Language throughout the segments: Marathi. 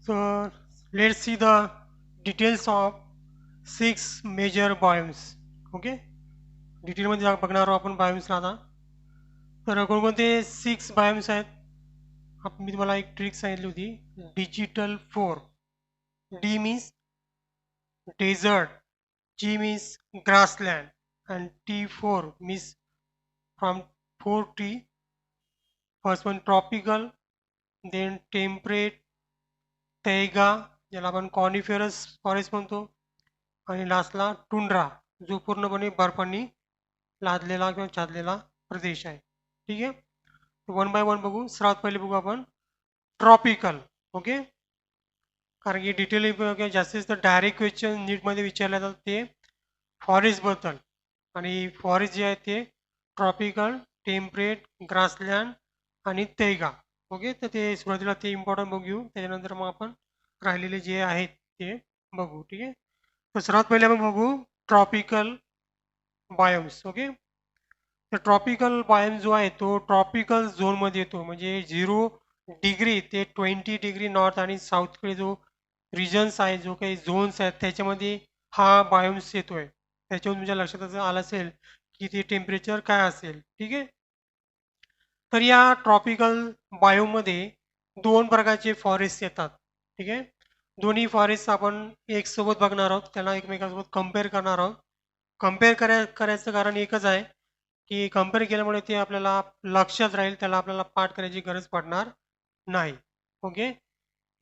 So let's see the details of 6 major biomes. Okay, डिटेलमध्ये बघणार आहोत आपण बायोम्सला आता. तर कोणकोणते 6 बायोम्स आहेत? मी तुम्हाला एक ट्रिक सांगितली होती, digital 4. D means desert, G means grassland and T4 means from 4T. First one tropical, then temperate, तैगा ज्याला आपण कॉनिफेरस फॉरेस्ट म्हणतो, आणि लास्टला टुंड्रा जो पूर्णपणे बर्फांनी लादलेला किंवा छादलेला प्रदेश आहे. ठीक आहे, वन बाय वन बघू. सर्वात पहिले बघू आपण ट्रॉपिकल. ओके, कारण की डिटेल जास्तीत जास्त डायरेक्ट क्वेश्चन नीटमध्ये विचारले जातात ते फॉरेस्टबद्दल, आणि फॉरेस्ट जे आहे ते ट्रॉपिकल, टेम्परेट, ग्रासलँड आणि तैगा. ओके, तर ते सुरुवातीला ते इम्पॉर्टंट बघू, त्याच्यानंतर मग आपण राहिलेले जे आहेत ते बघू. ठीक आहे, तर सर्वात पहिले आपण बघू ट्रॉपिकल बायोम्स. ओके, तर ट्रॉपिकल बायोम जो आहे तो ट्रॉपिकल झोनमध्ये येतो, म्हणजे 0 डिग्री ते 20 डिग्री नॉर्थ आणि साऊथकडे जो रिजन्स आहे, जो काही झोन्स आहेत त्याच्यामध्ये हा बायोम्स येतोय. त्याच्यावरून तुमच्या लक्षात असं आलं असेल की ते टेम्परेचर काय असेल. ठीक आहे, तर या ट्रॉपिकल बायोमध्ये 2 प्रकारचे फॉरेस्ट येतात. ठीक आहे, दोन्ही फॉरेस्ट आपण एक सोबत बघणार आहोत, त्याला एकमेकांसोबत कम्पेअर करणार आहोत. कम्पेअर करायचं कारण एकच आहे की कम्पेअर केल्यामुळे ते आपल्याला लक्षात राहील, त्याला आपल्याला पाठ करायची गरज पडणार नाही. ओके,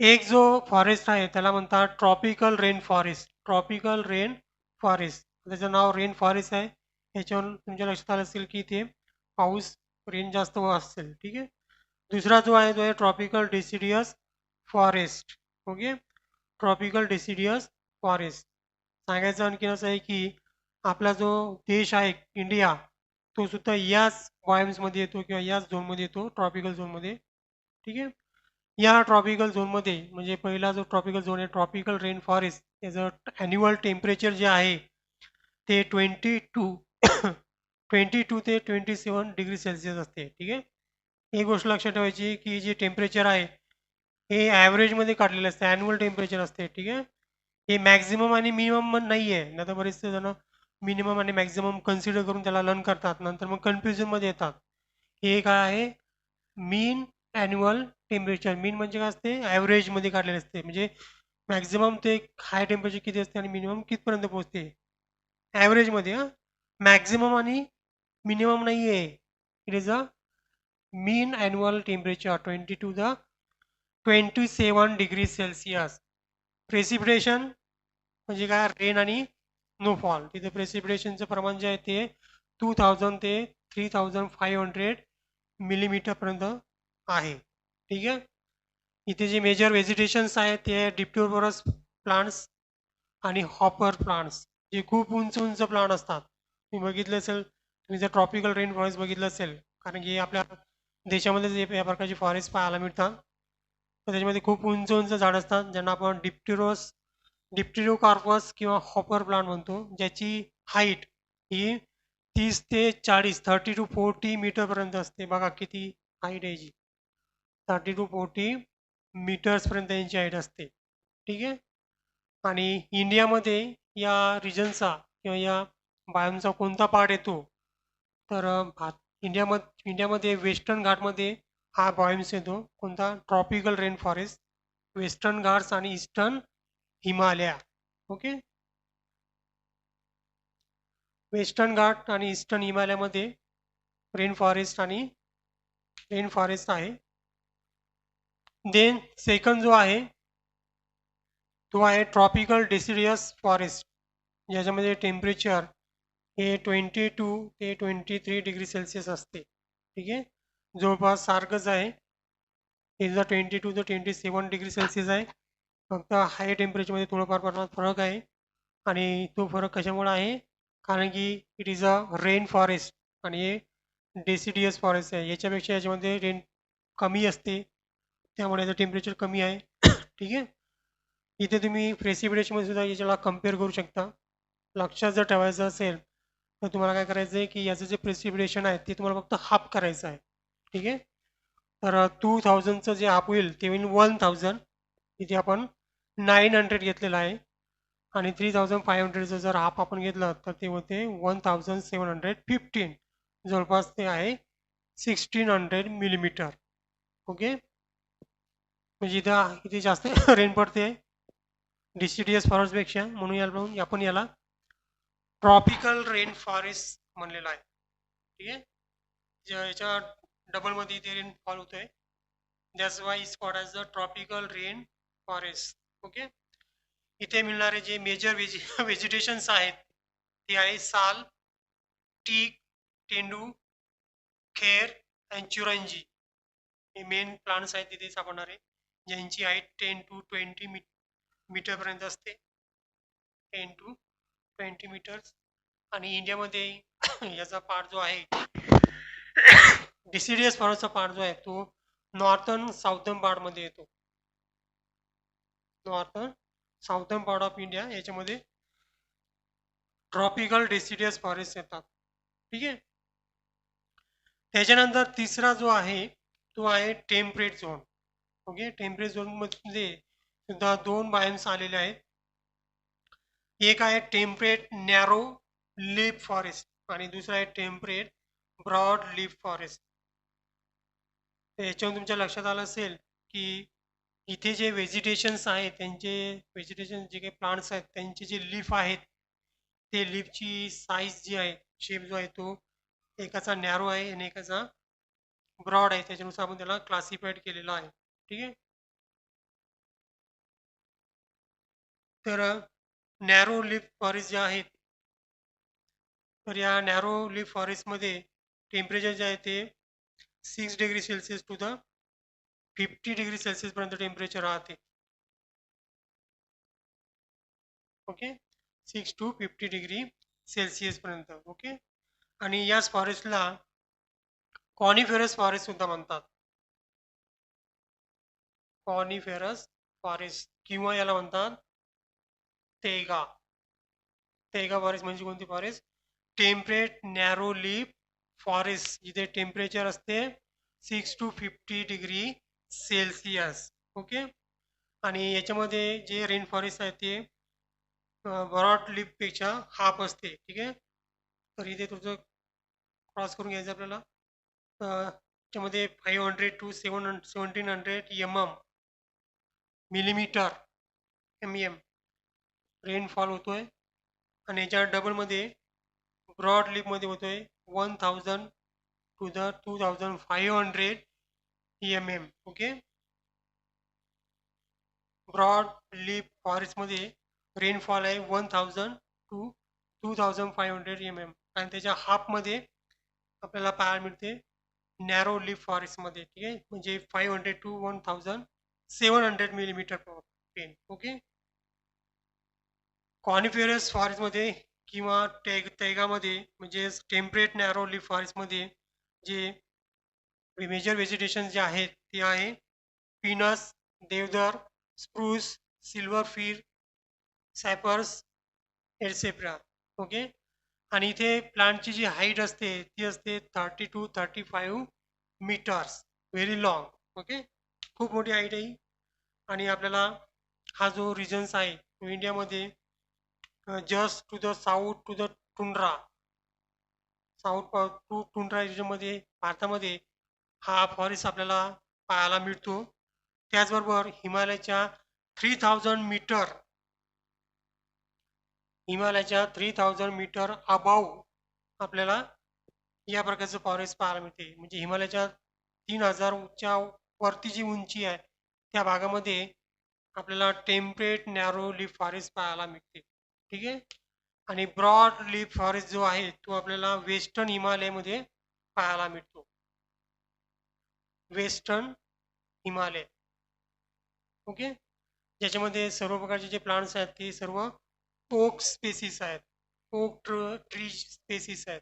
एक जो फॉरेस्ट आहे त्याला म्हणतात tropical rain forest. Tropical rain forest, त्याचं नाव रेन फॉरेस्ट आहे, याच्यावरून तुमच्या लक्षात आलं असेल की ते पाऊस, रेन जास्त असेल. ठीक आहे, दुसरा जो आहे तो आहे tropical deciduous forest. Okay, tropical deciduous forest सांगायचं आणखीन असं आहे की आपला जो देश आहे इंडिया, तो सुद्धा याच बायोम्समध्ये येतो किंवा याच झोनमध्ये येतो, ट्रॉपिकल झोनमध्ये. ठीक आहे, या ट्रॉपिकल झोनमध्ये म्हणजे पहिला जो ट्रॉपिकल झोन आहे ट्रॉपिकल रेन फॉरेस्ट, त्याचं ॲन्युअल टेम्परेचर जे आहे ते 22 ते 27 डिग्री सेल्सिअस असते. ठीक आहे, एक गोष्ट लक्षात ठेवायची की जे टेम्परेचर आहे हे ॲव्हरेजमध्ये काढलेलं असते, ॲन्युअल टेम्परेचर असते. ठीक आहे, हे मॅक्झिमम आणि मिनिमम नाही आहे, नाही तर बरेचसे जण मिनिमम आणि मॅक्झिमम कन्सिडर करून त्याला लर्न करतात, नंतर मग कन्फ्युजनमध्ये येतात. हे काय आहे, मीन ॲन्युअल टेम्परेचर. मीन म्हणजे काय असते, ॲव्हरेजमध्ये काढलेले असते, म्हणजे मॅक्झिमम ते हाय टेम्परेचर किती असते आणि मिनिमम कितपर्यंत पोहोचते, ॲव्हरेजमध्ये. हां, मॅक्झिमम आणि मिनिमम नाही आहे, it is a mean annual temperature 22 to 27 degree Celsius. Precipitation म्हणजे काय, रेन आणि स्नोफॉल. तिथे प्रेसिपिटेशनचं प्रमाण जे आहे ते 2000 ते 3500 मिलीमीटरपर्यंत आहे. ठीक आहे, इथे जे मेजर व्हेजिटेशन्स आहेत ते डिप्टोरस प्लांट्स आणि हॉपर प्लांट्स, जे खूप उंच उंच प्लांट असतात. तुम्ही बघितलं असेल, तुम्ही जर ट्रॉपिकल रेन फॉरेस्ट बघितलं असेल, कारण की आपल्या देशामध्ये या प्रकारची फॉरेस्ट पाहायला मिळतात, तर त्याच्यामध्ये खूप उंच उंच झाड असतात ज्यांना आपण डिप्टेरोकार्पस किंवा हॉपर प्लांट म्हणतो, ज्याची हाईट ही 30 ते 40, 30 to 40 मीटरपर्यंत असते. बघा किती हाईट आहे याची, 30 to 40 मीटर्सपर्यंत यांची हाईट असते. ठीक आहे, आणि इंडियामध्ये या रिजनचा किंवा या बायोमचा कोणता पार्ट येतो, तर इंडियामध्ये वेस्टर्न घाटमध्ये हा बायोम्स येतो. कोणता, tropical rain forest, western Ghats आणि ईस्टर्न हिमालया. ओके, वेस्टर्न घाट आणि ईस्टर्न हिमालयामध्ये रेन फॉरेस्ट आहे. देन सेकंड जो आहे तो आहे ट्रॉपिकल डेसिडियस फॉरेस्ट, ज्याच्यामध्ये टेम्परेचर हे 22 ते 23 डिग्री सेल्सिअस असते. ठीक आहे, जवळपास सारखंच आहे, हे जर 22 ते 27 डिग्री सेल्सिअस आहे, फक्त हाय टेम्परेचरमध्ये थोडंफार प्रमाणात फरक आहे. आणि तो फरक कशामुळे आहे, कारण की it is a rain forest आणि हे डेसिडियस फॉरेस्ट आहे, याच्यापेक्षा याच्यामध्ये रेन कमी असते, त्यामुळे याचं टेम्परेचर कमी आहे. ठीक आहे, इथे तुम्ही प्रेसिपिटेशनमध्ये सुद्धा याच्याला कम्पेअर करू शकता. लक्षात जर ठेवायचं असेल तर तुम्हाला काय करायचं आहे की याचं जे प्रेसिपिटेशन आहे ते तुम्हाला फक्त हाफ करायचं आहे. ठीक आहे, तर 2000चं जे हाफ होईल ते होईल 1000, इथे आपण 900 घेतलेला आहे आणि 3500 जर हाफ आपण घेतलं तर ते होते 1715, जवळपास ते आहे 1600 मिलीमीटर. ओके, म्हणजे इथं किती जास्त रेन पडते डिसिडियस फॉरेस्टपेक्षा, म्हणून आपण याला ट्रॉपिकल रेन फॉरेस्ट म्हणलेलं आहे. ठीक आहे, याच्या डबलमध्ये इथे रेनफॉल होतोय. That's why is called as the tropical rain forest. Okay, इथे मिळणारे जे मेजर व्हेजिटेशन्स आहेत ते आहे साल, टीक, तेंडू, खेर अँड चुरंजी. हे मेन प्लांट्स आहेत तिथे सापडणारे, ज्यांची हाईट 10 to 20 मीटरपर्यंत असते. 10 to 20 मीटर्स. आणि इंडियामध्ये याचा पार्ट जो आहे डिसिडियस फॉरेस्टचा पार्ट जो आहे तो नॉर्थन साऊथर्न पार्टमध्ये येतो. Northern Southern part of India याच्यामध्ये ट्रॉपिकल डेसिडियस फॉरेस्ट येतात. ठीक आहे, त्याच्यानंतर तिसरा जो आहे तो आहे temperate zone. Okay, temperate zone मध्ये सुद्धा दोन बायोम्स आलेले आहेत. एक आहे टेम्परेट नॅरो लीफ फॉरेस्ट आणि दुसरा आहे टेम्परेट ब्रॉड लीफ फॉरेस्ट. याच्यावरून तुमच्या लक्षात आलं असेल की इथे जे व्हेजिटेशन्स आहेत त्यांचे व्हेजिटेशन जे काही प्लांट्स आहेत त्यांचे जे लीफ आहेत ते लीफची साईज जी आहे, शेप जो आहे तो एकाचा नॅरो आहे आणि एकाचा ब्रॉड आहे. त्याच्यानुसार आपण त्याला क्लासिफाईड केलेला आहे. ठीक आहे, तर नॅरो लीफ फॉरेस्ट जे आहेत तर या नॅरो लीफ फॉरेस्टमध्ये टेम्परेचर जे आहे ते 6 degree Celsius to the 50 degree Celsius पर्यंत टेम्परेचर राहते. ओके, 6 to 50 डिग्री सेल्सिअस पर्यंत. ओके, आणि याच फॉरेस्टला कॉनिफेरस फॉरेस्ट सुद्धा म्हणतात. कॉनिफेरस फॉरेस्ट किंवा याला म्हणतात तेगा. तेगा फॉरेस्ट म्हणजे कोणती forest? Temperate narrow leaf forest, जिथे टेम्परेचर असते 6 to 50 डिग्री सेल्सिअस. ओके, आणि याच्यामध्ये जे रेन फॉरेस्ट आहे ते ब्रॉड लीफपेक्षा हाफ असते. ठीक आहे, तर इथे तुझं क्रॉस करून घ्यायचं आपल्याला. त्याच्यामध्ये 500 to 1700 मिलीमीटर रेनफॉल होतोय आणि याच्या डबलमध्ये ब्रॉड लीफमध्ये होतोय 1000 to 2500 ओके, ब्रॉड लीफ फॉरेस्टमध्ये रेनफॉल आहे 1000 to 2500 आणि त्याच्या हाफमध्ये आपल्याला पाहायला मिळते नॅरो लीफ फॉरेस्टमध्ये. ठीक आहे, म्हणजे 500 to 1700 मिलीमीटर पेन. ओके, कॉनिफेरस फॉरेस्टमध्ये किंवा तैगामध्ये म्हणजे टेम्परेट नॅरो लीफ फॉरेस्टमध्ये जे मेजर व्हेजिटेशन जे आहेत ते आहे पिनस, देवदार, स्प्रूस, सिल्वर फीर, सायपर्स एटसेट्रा. ओके, आणि इथे प्लांटची जी हाईट असते ती असते 30 to 35 metres, very long. Okay, खूप मोठी हाईट आहे. आणि आपल्याला हा जो रिजन्स आहे इंडियामध्ये just to the south to the tundra, south to tundra रिजनमध्ये भारतामध्ये हा फॉरेस्ट आपल्याला पाहायला मिळतो. त्याचबरोबर हिमालयाच्या 3000 मीटर अबाव आपल्याला या प्रकारचं फॉरेस्ट पाहायला मिळते. म्हणजे हिमालयाच्या 3000च्या वरती जी उंची आहे त्या भागामध्ये आपल्याला टेम्परेट नॅरो लीफ फॉरेस्ट पाहायला मिळते. ठीक आहे, आणि ब्रॉड लीफ फॉरेस्ट जो आहे तो आपल्याला वेस्टर्न हिमालयमध्ये पाहायला मिळतो. वेस्टर्न हिमालय. ओके, ज्याच्यामध्ये सर्व प्रकारचे जे प्लांट्स आहेत ते सर्व ओक स्पेसिस आहेत, ओक ट्री स्पेसिस आहेत.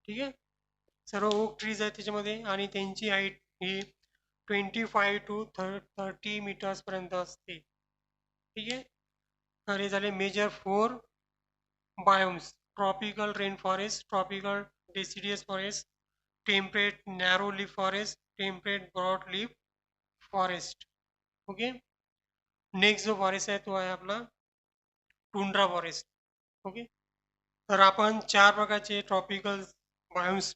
ठीक आहे, सर्व ओक ट्रीज आहेत त्याच्यामध्ये आणि त्यांची हाईट ही 25 to 30 मीटर्स असते. ठीक आहे, तर हे झाले major 4 biomes: tropical rain forest, tropical deciduous forest, temperate narrow leaf forest, temperate broad leaf forest. Okay, next जो फॉरेस्ट आहे तो आहे आपला टुंड्रा फॉरेस्ट. ओके. तर आपण 4 प्रकारचे ट्रॉपिकल बायोम्स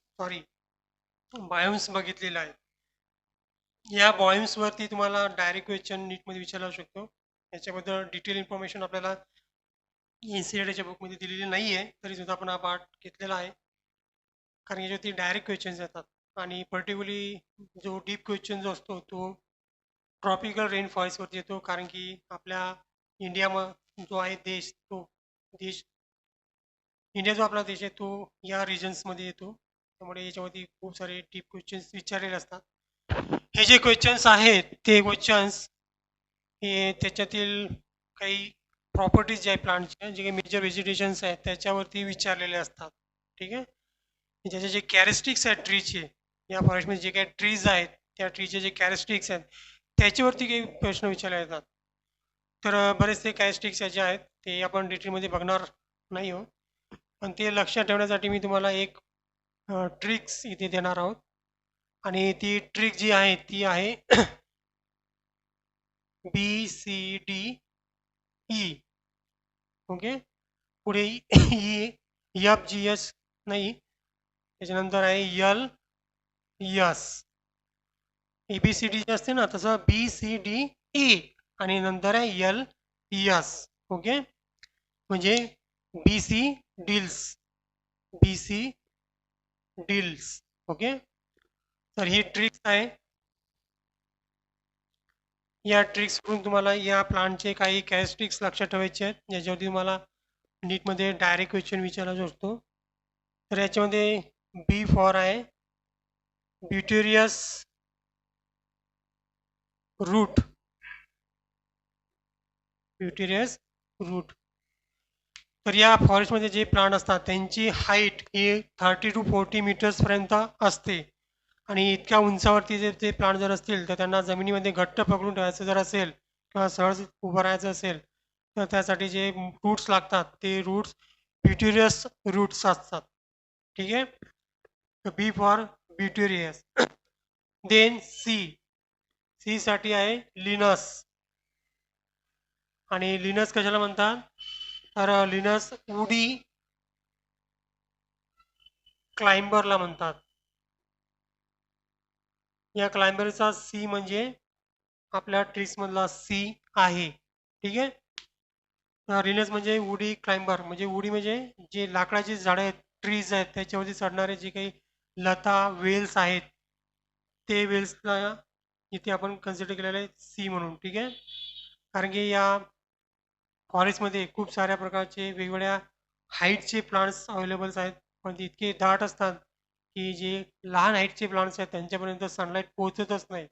बघितलेले आहे. या वरती तुम्हाला डायरेक्ट क्वेश्चन नीटमध्ये विचारला जाऊ शकतो. याच्याबद्दल डिटेल इन्फॉर्मेशन आपल्याला NCERTच्या बुकमध्ये दिलेली नाही आहे, तरी सुद्धा आपण हा पार्ट घेतलेला आहे. कारण याच्यावरती डायरेक्ट क्वेश्चन्स येतात आणि पर्टिक्युलरली जो डीप क्वेश्चन जो असतो तो ट्रॉपिकल रेन फॉरेस्टवरती येतो. कारण की आपल्या इंडिया जो आहे देश इंडिया जो आपला देश आहे तो या रिजन्समध्ये येतो. त्यामुळे याच्यावरती खूप सारे डीप क्वेश्चन्स विचारलेले असतात. हे जे क्वेश्चन्स आहेत ते क्वेश्चन्स हे त्याच्यातील काही प्रॉपर्टीज जे आहे प्लांटच्या जे काही मेजर व्हेजिटेशन्स आहेत त्याच्यावरती विचारलेले असतात. ठीक आहे. ज्याचे जे कॅरेस्टिक्स आहेत ट्रीचे, या फॉरेस्टमध्ये जे काही ट्रीज आहेत त्या ट्रीचे जे कॅरेस्टिक्स आहेत त्याच्यावरती काही प्रश्न विचारले येतात. तर बरेचसे कॅरेस्टिक्स जे आहेत ते आपण डिटेलमध्ये बघणार नाही आहोत, पण ते लक्षात ठेवण्यासाठी मी तुम्हाला एक ट्रिक्स इथे देणार आहोत. आणि ती ट्रिक जी आहे ती आहे BCDE. ओके. पुढे FGS नाही, त्याच्यानंतर आहे LS. ABCD जे असते ना तसं BCDE आणि नंतर आहे LS. ओके. म्हणजे BC डील्स. ओके. तर ही ट्रिक्स आहे. या ट्रिक्सवरून तुम्हाला या प्लांटचे काही कॅरेक्टरिस्टिक्स लक्षात ठेवायचे आहेत, ज्याच्यावरती तुम्हाला नीटमध्ये डायरेक्ट क्वेश्चन विचारला जाऊ शकतो. तर याच्यामध्ये B फॉर आहे ब्युटेरियस रूट. तर या फॉरेस्टमध्ये जे प्लांट असतात त्यांची हाईट ही 30 to 40 मीटर्सपर्यंत असते. आणि इतक्या उंचावरती जर ते प्लांट जर असतील तर त्यांना जमिनीमध्ये घट्ट पकडून ठेवायचं जर असेल किंवा सहज उभं राहायचं असेल तर त्यासाठी जे रूट्स लागतात ते रूट्स ब्युटेरियस रूट्स असतात. ठीक आहे. बी फॉर ब्युटेरियस. देन सी साठी आहे लिनस. आणि लिनस कशाला म्हणतात तर लिनस उडी क्लाइंबरला म्हणतात. या क्लाइंबरचा सी म्हणजे आपल्या ट्रीस मधला सी आहे. ठीक आहे. लिनस म्हणजे उडी क्लाइंबर, म्हणजे उडी म्हणजे जे लाकडाची झाडं आहेत ट्रीज आहेत त्याच्यावरती चढणारे जे काही लता वेल्स आहेत ते वेल्सला इथे आपण कन्सिडर केलेलं आहे सी म्हणून. ठीक आहे. कारण की या फॉरेस्टमध्ये खूप साऱ्या प्रकारचे वेगवेगळ्या हाईटचे प्लांट्स अवेलेबल्स आहेत, पण ते इतके दाट असतात की जे लहान हाईटचे प्लांट्स आहेत त्यांच्यापर्यंत सनलाईट पोहोचतच नाही.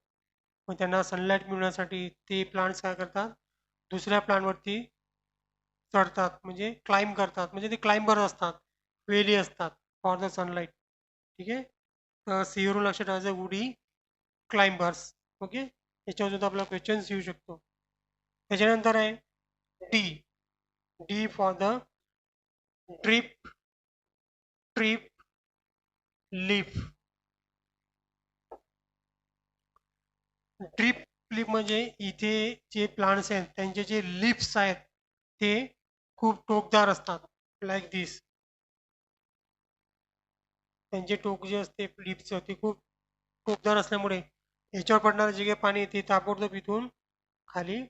मग त्यांना सनलाईट मिळण्यासाठी ते प्लांट्स काय करतात दुसऱ्या प्लांटवरती चढतात, म्हणजे क्लाइंब करतात, म्हणजे ते क्लाइंबर असतात, वेली असतात फॉर द सनलाईट. ठीक आहे. तर सीवरून लक्षात ठेवायचं उडी क्लाइंबर्स. ओके. याच्यावर सुद्धा आपला क्वेश्चन्स येऊ शकतो. त्याच्यानंतर आहे D for the drip trip leaf. Drip leaf म्हणजे इथे जे प्लांट्स आहेत त्यांचे जे लिफ्स आहेत ते खूप टोकदार असतात, लाईक दिस. त्यांचे टोक जे असते लिफ्टचं ते खूप टोकदार असल्यामुळे याच्यावर पडणारं जे काही पाणी ते ताबडतोब इथून खाली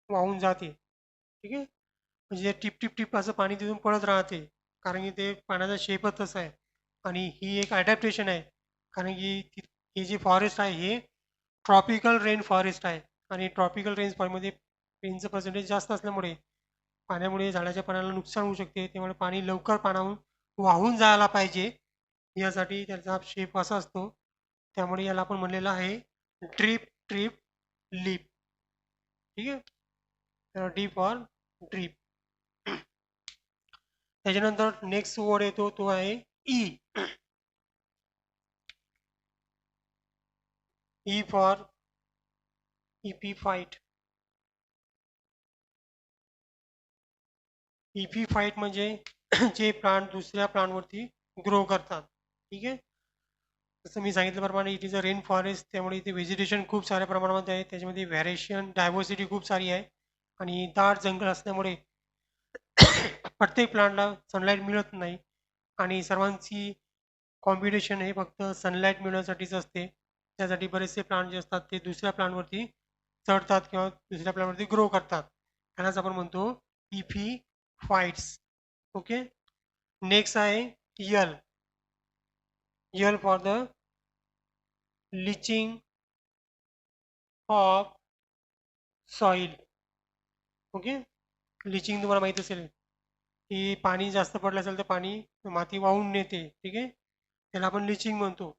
वाहून जाते. ठीक आहे. म्हणजे टिप टिप टिप असं पाणी तिथून पडत राहते, कारण की ते पाण्याचा शेपच तसा आहे. आणि ही एक अडॅप्टेशन आहे, कारण की हे जे फॉरेस्ट आहे हे ट्रॉपिकल रेन फॉरेस्ट आहे. आणि ट्रॉपिकल रेन फॉरेस्टमध्ये रेनचं पर्सेंटेज जास्त असल्यामुळे पाण्यामुळे झाडाच्या पाण्याला नुकसान होऊ शकते. त्यामुळे पाणी लवकर पाण्याहून वाहून जायला पाहिजे यासाठी त्याचा शेप असा असतो. त्यामुळे याला आपण म्हणलेलं आहे ड्रीप ट्रिप लीप. ठीक आहे. तर डी फॉर ड्रीप. त्याच्यानंतर नेक्स्ट वर्ड येतो तो आहे ई फॉर इपीफाईट. इपीफाईट म्हणजे जे प्लांट दुसऱ्या प्लांटवरती ग्रो करतात. ठीक आहे. जसं मी सांगितल्याप्रमाणे it is a rain forest, त्यामुळे इथे व्हेजिटेशन खूप साऱ्या प्रमाणामध्ये आहे, त्याच्यामध्ये व्हॅरिएशन डायव्हर्सिटी खूप सारी आहे. आणि दाट जंगल असल्यामुळे प्रत्येक प्लांटला सनलाईट मिळत नाही आणि सर्वांची कॉम्पिटिशन हे फक्त सनलाईट मिळण्यासाठीच असते. त्यासाठी बरेचसे प्लांट जे असतात ते दुसऱ्या प्लांटवरती चढतात किंवा दुसऱ्या प्लांटवरती ग्रो करतात. त्यालाच आपण म्हणतो इफी फाईट्स. ओके. नेक्स्ट आहे L. L for the leaching of soil. Okay. Leaching तुम्हाला माहित असेल की पाणी जास्त पडलं असेल तर पाणी माती वाहून नेते. ठीक आहे. त्याला आपण लिचिंग म्हणतो.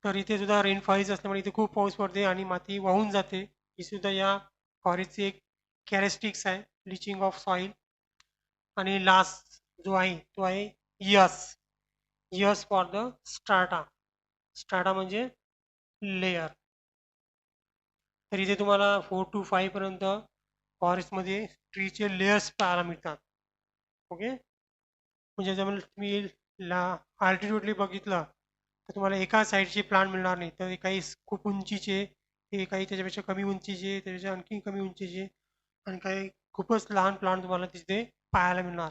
तर इथे सुद्धा रेनफॉल्स असल्यामुळे इथे खूप पाऊस पडते आणि माती वाहून जाते. ही सुद्धा या फॉरेस्टची एक कॅरेस्टिक्स आहे, लिचिंग ऑफ सॉईल. आणि लास्ट जो आहे तो आहे yes. Yes for the strata. Strata म्हणजे लेयर. तर इथे तुम्हाला 4 to 5 पर्यंत फॉरेस्टमध्ये ट्रीचे लेयर्स पाहायला मिळतात. ओके. म्हणजे जर तुम्ही ला अल्टिट्यूडली बघितलं तर तुम्हाला एका साईडचे प्लांट मिळणार नाही. तर काही खूप उंचीचे, हे काही त्याच्यापेक्षा कमी उंचीचे, त्याच्यापेक्षा आणखी कमी उंचीचे आणि काही खूपच लहान प्लांट तुम्हाला तिथे पाहायला मिळणार.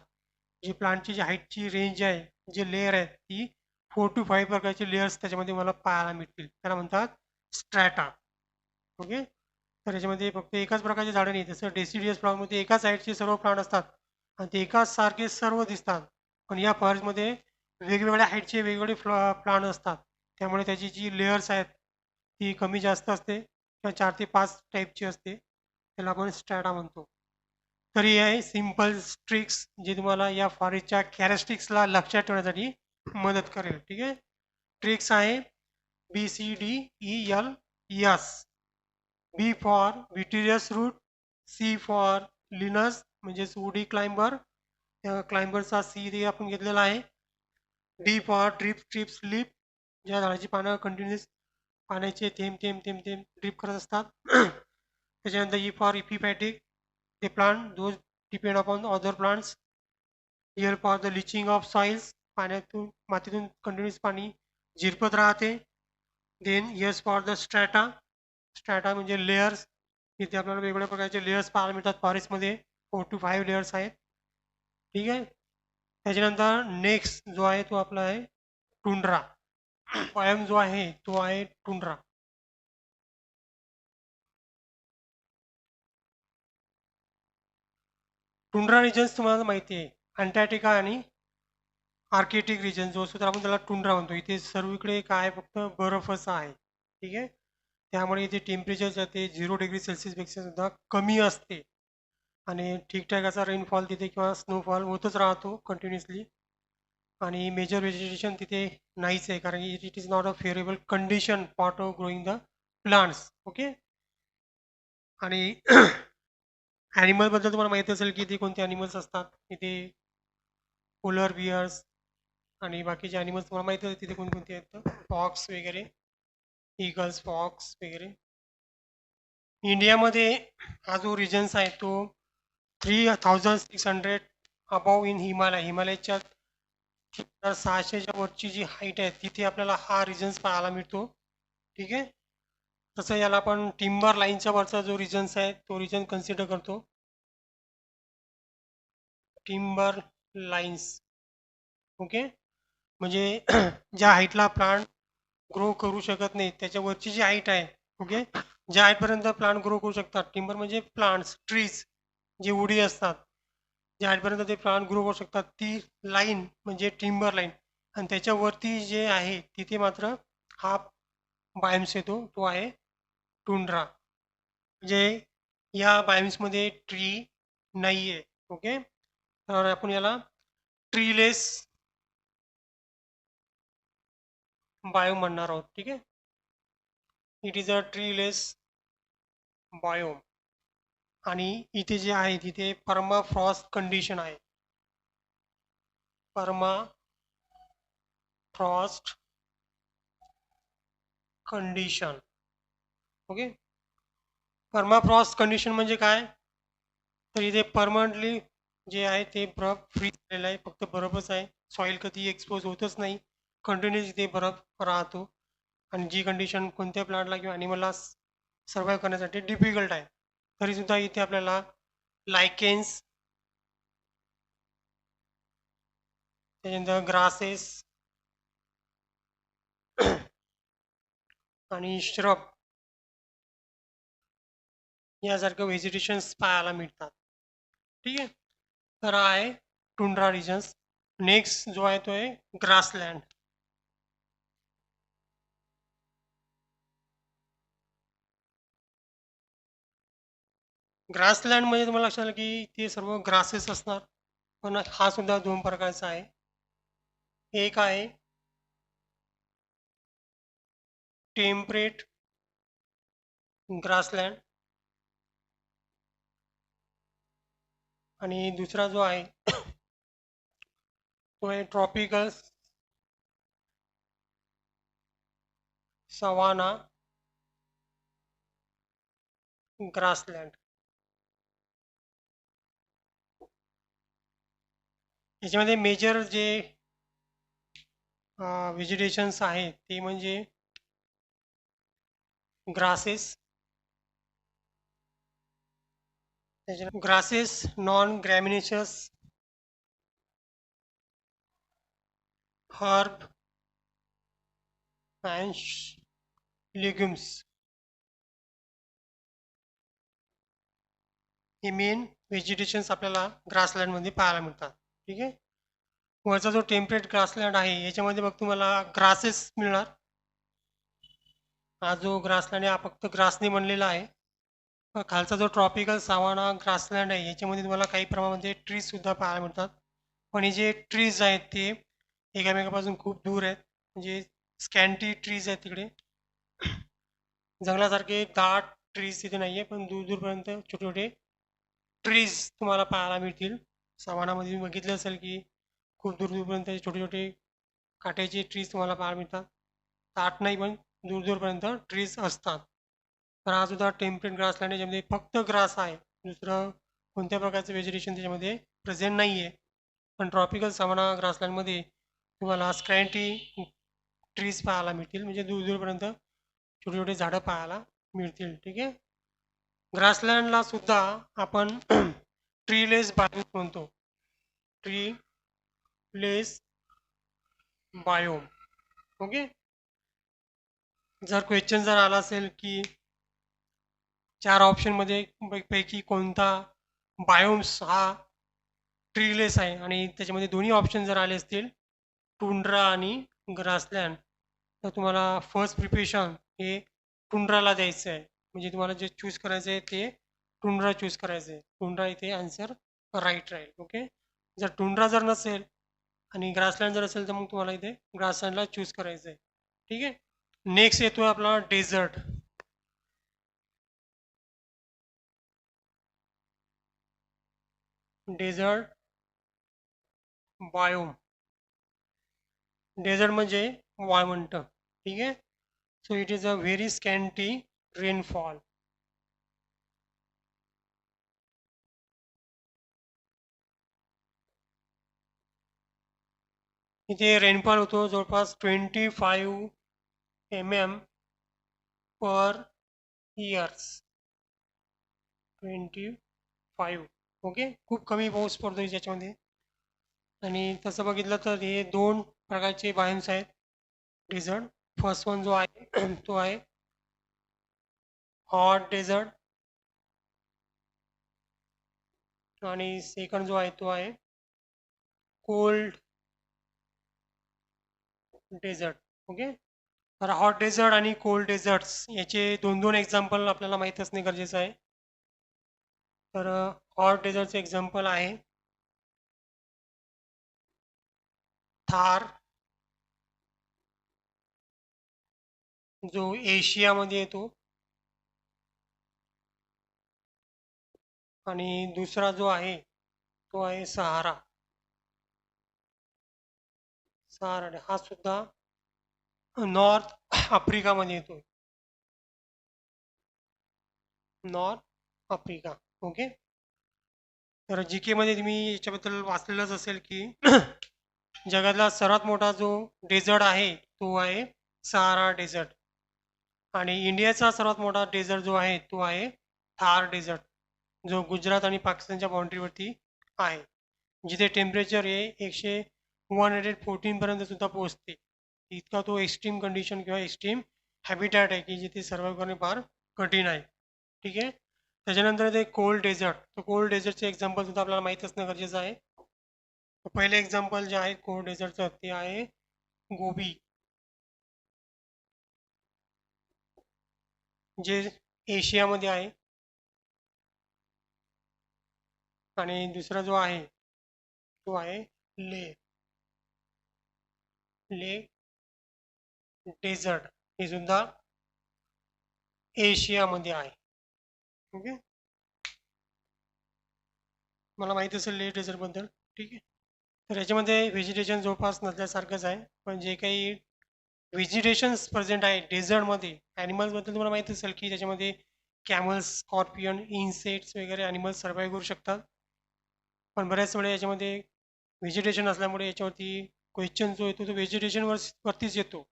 जी प्लांटची जी हाईटची रेंज आहे, जे लेयर आहेत ती 4 to 5 प्रकारचे लेयर्स त्याच्यामध्ये मला पाहायला मिळतील. त्याला म्हणतात स्ट्रॅटा. ओके. तर याच्यामध्ये फक्त एकाच प्रकारचे झाडं नाही. जसं डेसिडियस फ्लॉवरमध्ये एकाच साईडचे सर्व प्लांट असतात आणि ते एकाच सारखे सर्व दिसतात. पण या फॉरेस्टमध्ये वेगवेगळ्या हाईटचे वेगवेगळे प्लांट असतात. त्यामुळे त्याची जी लेयर्स आहेत ती कमी जास्त असते किंवा 4 ते 5 टाईपची असते. त्याला आपण स्ट्रॅटा म्हणतो. तर हे आहे सिम्पल ट्रिक्स जे तुम्हाला या फॉरेस्टच्या कॅरेस्टिक्सला लक्षात ठेवण्यासाठी मदत करेल. ठीक आहे. ट्रिक्स आहे BCDEL. यस. बी फॉर विटिरियस रूट. सी फॉर लिनस म्हणजेच वुडी क्लाइंबर. त्या क्लाइंबरचा सी इथे आपण घेतलेला आहे. D for drip strip sleep. ज्या झाडाची पानं कंटिन्युअस पाण्याचे थेंब थेंब थेंब थेंब ड्रीप करत असतात. त्याच्यानंतर ई फॉर इपिपॅटिक. ते plant those depend upon other plants. L for the leaching of soils. पाण्यातून मातीतून कंटिन्युअस पाणी झिरपत राहते. Then S for the strata. Strata म्हणजे लेयर्स. इथे आपल्याला वेगवेगळ्या प्रकारचे लेयर्स पाहायला मिळतात फॉरेस्टमध्ये. 4 to 5 लेयर्स आहेत. ठीक आहे. त्याच्यानंतर नेक्स्ट जो आहे तो आपला आहे टुंड्रा. बायोम जो आहे तो आहे टुंड्रा. टुंड्रा रिजन्स तुम्हाला माहिती आहे, अंटार्क्टिका आणि आर्कटिक रिजन जो असतो तर आपण त्याला टुंड्रा म्हणतो. इथे सर्वीकडे काय फक्त बर्फच आहे. ठीक आहे. त्यामुळे इथे टेम्परेचर जाते 0 डिग्री सेल्सिअसपेक्षा सुद्धा कमी असते आणि ठीकठाक असा रेनफॉल तिथे किंवा स्नोफॉल होतच राहतो कंटिन्युअसली. आणि मेजर व्हेजिटेशन तिथे नाहीच आहे कारण की it is not a favourable condition for of growing the plants. Okay. आणि ॲनिमलबद्दल तुम्हाला माहिती असेल की इथे कोणते ॲनिमल्स असतात. इथे पोलर बिअर्स आणि बाकीचे ॲनिमल्स तुम्हाला माहिती आहे तिथे कोणकोणते आहेत. फॉक्स वगैरे, ईगल्स, फॉक्स वगैरे. इंडियामध्ये हा जो रिजन्स आहे तो 3600 अबाव इन हिमालय. हिमालयाच्या 3600च्या वरची जी हाईट आहे तिथे आपल्याला हा रिजन्स पाहायला मिळतो. ठीक आहे. तसं याला आपण टिंबर लाईनच्या वरचा जो रिजन्स आहे तो रिजन कन्सिडर करतो. Timber lines. ओके. म्हणजे ज्या हाईटला प्लांट ग्रो करू शकत नाही त्याच्यावरची जी हाईट आहे. ओके. ज्या हाईटपर्यंत प्लांट ग्रो करू शकतात, टिंबर म्हणजे प्लांट्स, ट्रीज जे उडी असतात, ज्या हाईटपर्यंत ते प्लांट ग्रो करू शकतात ती लाईन म्हणजे टिंबर लाईन. आणि त्याच्यावरती जे आहे तिथे मात्र हा बायम्स येतो तो आहे टुंड्रा. म्हणजे या बायम्समध्ये ट्री नाही आहे. ओके. तर आपण याला ट्रीलेस बायोम म्हणणार आहोत. ठीक आहे. It is a treeless biome. आणि इथे जे आहे तिथे परमा फ्रॉस्ट कंडिशन आहे. परमा फ्रॉस्ट कंडिशन. ओके. परमा फ्रॉस्ट कंडिशन म्हणजे काय, तर इथे परमनंटली जे आहे ते बर्फ फ्रीज झालेलं आहे, फक्त बर्फच आहे. सॉईल कधी एक्सपोज होतच नाही, कंटिन्युअस इथे बर्फ राहतो. आणि जी कंडिशन कोणत्या प्लांटला किंवा ॲनिमलला सर्वाईव्ह करण्यासाठी डिफिकल्ट आहे. तरी सुद्धा इथे आपल्याला लायकेन्स, त्याच्यानंतर ग्रासेस आणि श्रब यासारखे व्हेजिटेशन्स पाहायला मिळतात. ठीक आहे. तर हा आहे टुंड्रा रिजन्स. नेक्स्ट जो आहे तो आहे ग्रासलँड. ग्रासलँड म्हणजे तुम्हाला लक्षात आलं की ते सर्व ग्रासेस असणार, पण हा सुद्धा दोन प्रकारचा आहे. एक आहे टेम्परेट ग्रासलँड आणि दुसरा जो आहे तो आहे ट्रॉपिकल सवाना ग्रासलँड. याच्यामध्ये मेजर जे व्हेजिटेशन्स आहेत ते म्हणजे ग्रासेस, त्याच्या grasses, non ग्रॅमिनेशियस, herb and legumes हे मेन व्हेजिटेशन्स आपल्याला ग्रासलँडमध्ये पाहायला मिळतात. ठीक आहे. वरचा जो टेम्परेट ग्रासलँड आहे याच्यामध्ये मग तुम्हाला ग्रासेस मिळणार. हा जो ग्रासलँड आहे हा फक्त ग्रासने बनलेला आहे. खालचा जो ट्रॉपिकल सावाना ग्रासलँड आहे याच्यामध्ये तुम्हाला काही प्रमाणामध्ये ट्रीज सुद्धा पाहायला मिळतात. पण हे जे ट्रीज आहेत ते एकामेकापासून खूप दूर आहेत, म्हणजे स्कॅन्टी ट्रीज आहेत तिकडे. जंगलासारखे दाट ट्रीज तिथे नाहीये, पण दूर दूरपर्यंत छोटे छोटे ट्रीज तुम्हाला पाहायला मिळतील. सावानामध्ये तुम्ही बघितलं असेल की खूप दूर दूरपर्यंत छोटे छोटे काट्याचे ट्रीज तुम्हाला पाहायला मिळतात. दाट नाही पण दूर दूरपर्यंत ट्रीज असतात. तर हा सुद्धा टेम्परेट ग्रासलँड आहे, ज्यामध्ये फक्त ग्रास आहे, दुसरं कोणत्या प्रकारचं व्हेजिटेशन त्याच्यामध्ये प्रेझेंट नाही आहे. पण ट्रॉपिकल सावाना ग्रासलँडमध्ये तुम्हाला स्क्रॅन्टी ट्रीज पाहायला मिळतील, म्हणजे दूर दूरपर्यंत छोटे छोटे झाडं पाहायला मिळतील. ठीक आहे. ग्रासलँडला सुद्धा आपण ट्रीलेस बायोम म्हणतो. Treeless biome. ओके. जर क्वेश्चन जर आला असेल की चार ऑप्शनमध्ये पैकी कोणता बायोम्स हा ट्रीलेस आहे आणि त्याच्यामध्ये दोन्ही ऑप्शन जर आले असतील टुंड्रा आणि ग्रासलँड, तर तुम्हाला फर्स्ट प्रिपरेशन हे टुंड्राला द्यायचं आहे. म्हणजे तुम्हाला जे चूज करायचं आहे ते टुंड्रा चूज करायचं आहे. टुंड्रा इथे आन्सर राईट राहील. ओके. जर टुंड्रा जर नसेल आणि ग्रासलँड जर असेल तर मग तुम्हाला इथे ग्रासलँडला चूज करायचं आहे. ठीक आहे. नेक्स्ट येतोय आपला डेझर्ट. Dessert biome. डेझर्ट म्हणजे वाळवंट. ठीक आहे. So it is a very स्कॅन्टी rainfall. इथे रेनफॉल होतो जवळपास 25 mm पर इयर्स. 25. ओके. खूप कमी पाऊस पडतो याच्यामध्ये. आणि तसं बघितलं तर हे दोन प्रकारचे बायोम्स आहेत डेझर्ट. फर्स्ट वन जो आहे तो आहे हॉट डेझर्ट आणि सेकंड जो आहे तो आहे कोल्ड डेझर्ट. ओके. तर हॉट डेझर्ट आणि कोल्ड डेझर्ट्स याचे दोन दोन एक्झाम्पल आपल्याला माहीत असणे गरजेचं आहे. तर हॉट डेझर्टचे एक्झाम्पल आहे थार, जो एशियामध्ये येतो, आणि दुसरा जो आहे तो आहे सहारा. सहारा हा सुद्धा नॉर्थ आफ्रिकामध्ये येतो. North Africa. ओके. तर जी के मध्ये तुम्ही याच्याबद्दल वाचलेलंच असेल की जगातला सर्वात मोठा जो डेझर्ट आहे तो आहे सहारा डेझर्ट, आणि इंडियाचा सर्वात मोठा डेझर्ट जो आहे तो आहे थार डेझर्ट. जो गुजरात आणि पाकिस्तानच्या बाउंड्रीवरती आहे, जिथे टेम्परेचर हे 114 पर्यंत सुद्धा पोहोचते. इतका तो एक्स्ट्रीम कंडिशन किंवा एक्स्ट्रीम हॅबिटॅट आहे की जिथे सर्व्हाइव्ह करणे फार कठीण आहे. ठीक आहे. त्याच्यानंतर ते कोल्ड डेझर्ट. तर कोल्ड डेझर्टचे एक्झाम्पल सुद्धा आपल्याला माहीत असणं गरजेचं आहे. पहिले एक्झाम्पल जे आहे कोल्ड डेझर्टचं ते आहे गोबी, जे एशियामध्ये आहे. आणि दुसरा जो आहे तो आहे ले ले डेझर्ट, हे सुद्धा एशियामध्ये आहे. ओके, मला माहिती असेल ले डेझर्टबद्दल. ठीक आहे. तर याच्यामध्ये व्हेजिटेशन जवळपास नसल्यासारखंच आहे, पण जे काही व्हेजिटेशन्स प्रेझेंट आहे डेझर्टमध्ये ॲनिमल्सबद्दल तुम्हाला माहिती असेल की त्याच्यामध्ये कॅमल्स, स्कॉर्पियन, इन्सेक्ट्स वगैरे ॲनिमल्स सर्वाईव्ह करू शकतात. पण बऱ्याच वेळा याच्यामध्ये व्हेजिटेशन असल्यामुळे याच्यावरती क्वेश्चन जो येतो तो वरतीच येतो.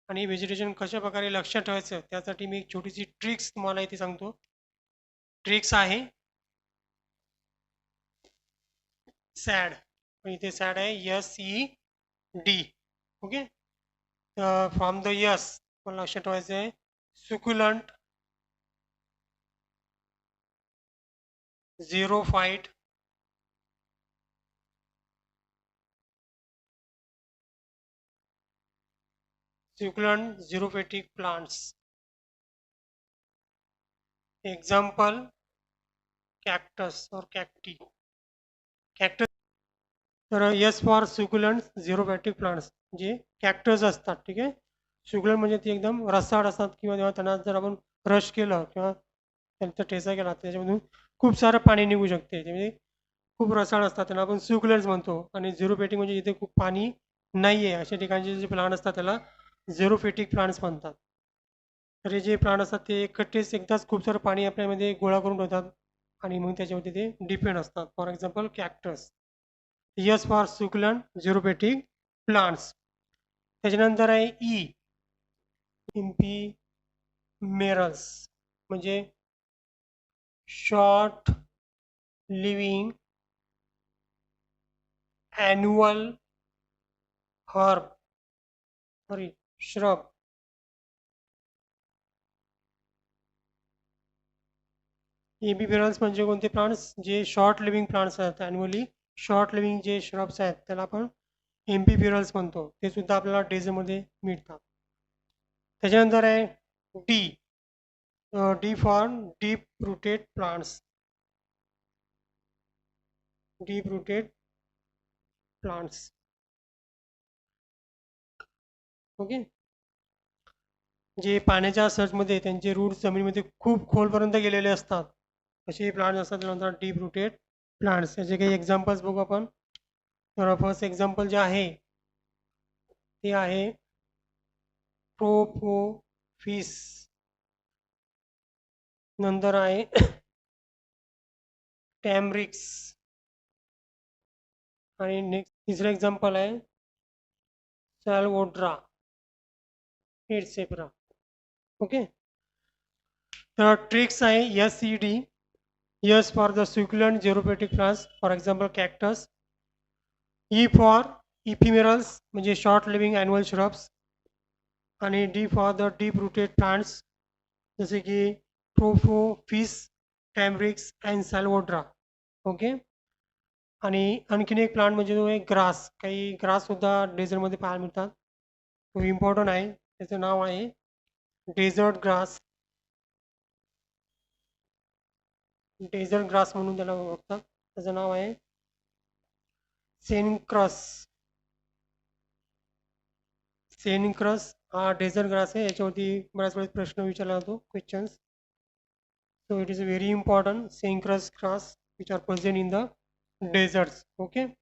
आणि व्हेजिटेशन कशा प्रकारे लक्षात ठेवायचं त्यासाठी मी एक छोटीशी ट्रिक्स तुम्हाला इथे सांगतो. ट्रिक्स आहे सॅड, इथे सॅड आहे SED. Okay. From the S मला लक्षात ठेवायचं आहे succulent, xerophyte, succulent xerophatic plants. Example cactus or cacti. Cactus. तर S for succulent xerophatic plants, जे कॅक्टस असतात. ठीक आहे. succulent म्हणजे ते एकदम रसाळ असतात किंवा जेव्हा त्यांना जर आपण रश केलं किंवा त्यांचा ठेचा केला त्याच्यामधून खूप सारं पाणी निघू शकते. ते म्हणजे खूप रसाळ असतात, त्यांना आपण succulents म्हणतो. आणि झिरोफेटिक म्हणजे जिथे खूप पाणी नाही आहे अशा ठिकाणचे जे प्लांट असतात त्याला झिरोफेटिक प्लांट्स म्हणतात. तर हे जे प्लांट असतात ते एकटेच एकदाच खूप सारं पाणी आपल्यामध्ये गोळा करून ठेवतात आणि मग त्याच्यावरती ते डिपेंड असतात. For example cactus. S for succulent xerophytic plants. त्याच्यानंतर आहे इम्पीमेरल्स, म्हणजे short living annual herb shrub. Ephemerals म्हणजे कोणते प्लांट्स जे शॉर्ट लिव्हिंग प्लांट्स आहेत, ॲन्युअली शॉर्ट लिव्हिंग जे श्रब्स आहेत त्याला आपण एम्पिफेरल्स म्हणतो. ते सुद्धा आपल्याला डेझमध्ये मिळतात. त्याच्यानंतर आहे D. D for deep rooted plants. Deep rooted plants. Okay. जे पाण्याच्या सर्चमध्ये त्यांचे रूट्स जमिनीमध्ये खूप खोलपर्यंत गेलेले असतात असे प्लांट्स असतात, त्यानंतर डीप रूटेड प्लांट्स. याचे काही एक्झाम्पल्स बघू आपण. तर फर्स्ट एक्झाम्पल जे आहे ते आहे प्रोपोफिस. नंतर आहे टॅमरिक्स. आणि नेक्स्ट तिसरं एक्झाम्पल आहे सॅल्वोड्रा एटसेट्रा. ओके. तर ट्रिक्स आहे SED. S for the succulent xerophatic plants, for example cactus. E for ephemerals म्हणजे शॉर्ट लिव्हिंग ॲन्युअल श्रब्स. आणि D for the deep rooted plants जसे की प्रोपोफिस, टॅमरिक्स अँड सॅल्वोड्रा. ओके. आणि आणखीन एक प्लांट म्हणजे जो एक ग्रास, काही ग्रास सुद्धा डेझर्टमध्ये पाहायला मिळतात. तो इम्पॉर्टंट आहे. त्याचं नाव आहे डेझर्ट ग्रास. डेझर्ट ग्रास म्हणून त्याला ओळखतात. त्याचं नाव आहे सेनक्रस. सेनक्रस हा डेझर्ट ग्रास आहे. याच्यावरती बऱ्याच वेळेस प्रश्न विचारला जातो, questions. So it is very important, Cenchrus grass which are present in the deserts. Okay.